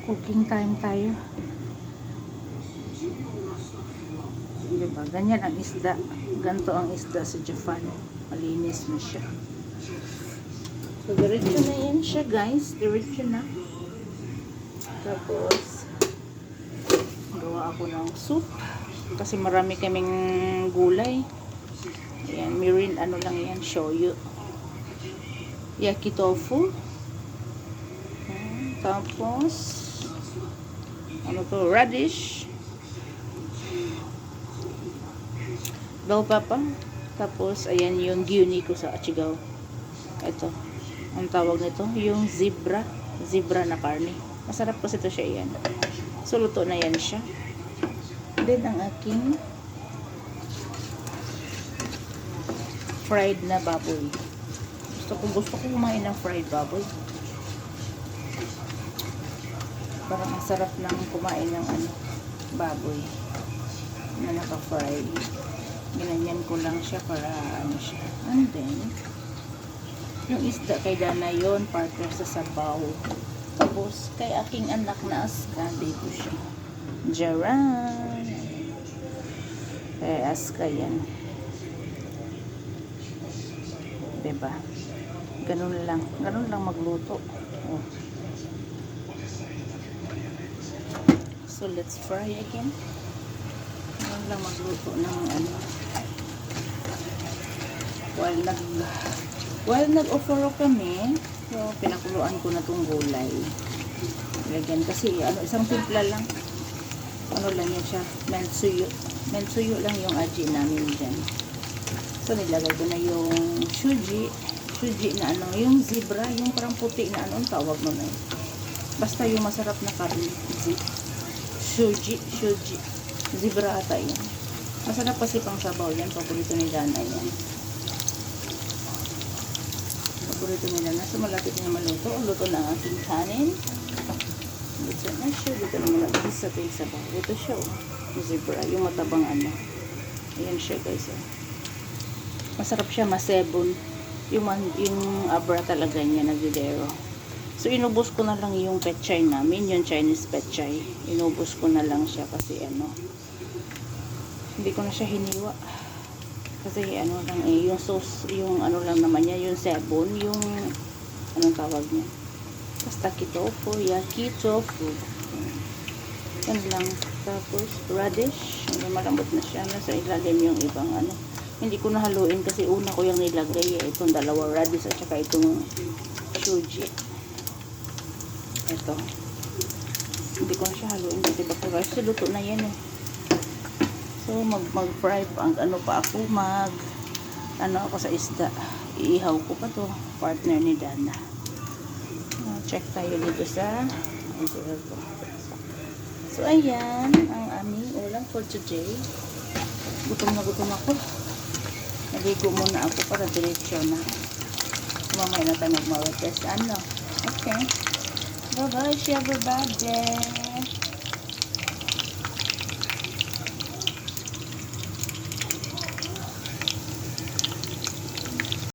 Cooking time tayo. Diba? Ganyan ang isda. Ganto ang isda sa Japan. Malinis na siya. So, diretso na yan siya, guys. Diretso na. Tapos, gawa ako ng soup. Kasi marami kaming gulay. Ayan, mirin, ano lang yan, shoyu. Yaki tofu. Tapos, ano to, radish. Bell pepper. Tapos, ayan yung gyuni ko sa Achigaw. Ito. Ang tawag nito, yung zebra. Zebra na karne. Masarap kasi ito siya yan. So, luto na yan siya. Then, ang aking fried na baboy. Gusto ko kumain ng fried baboy. Parang ang sarap ng kumain ng baboy na naka-fry. Ginanyan ko lang siya para siya. And then, yung isda kay Dana yon, partner sa sabaw. Tapos, kay aking anak na Aska, dito siya. Jaran. Kay Aska yan. Diba? Ganun lang magluto. Oh. So, let's fry again. Ganun lang magluto ng While nag-offer kami, so, pinakuluan ko na tong gulay. Lagyan kasi, isang timpla lang. Lang yan siya, mentsuyo lang yung aji namin dyan. So, nilagay ko na yung shuji na yung zebra, yung parang puti na ang tawag nun eh. Basta yung masarap na karne, shuji, zebra ata yan. Masarap kasi pang sabaw yan, paborito ni Dana yan. Paborito ni Dana, so malapit na maluto, luto na ang aking kanin. Luto na siya, dito na malapit sa sabaw. Ito siya, zebra, yung matabang ayan siya guys. Masarap siya, masebon. Yung abra talaga niya, nagdidero. So, inubos ko na lang yung pechay namin, yung Chinese pechay. Inubos ko na lang siya kasi hindi ko na siya hiniwa. Kasi lang yung sauce, yung lang naman niya, yung sebon, yung anong tawag niya. Basta tofu, yaki tofu. Yan lang. Tapos, radish. Malambot na siya. Nasa ilalim yung ibang Hindi ko nahaluin kasi una ko yung nilagay. Itong dalawang radish at saka itong shuji. Ito. Hindi ko na siya haluin kasi baka kasi luto na yan eh. So, mag-fry pa. Pa ako ako sa isda. Iihaw ko pa to. Partner ni Dana. Check tayo dito sa So, ayan ang aming ulam for today. Gutom na gutom ako. Naligo muna ako para diretsyo na. Mamaya na tayo mag-marites. Okay. Bye-bye, everybody.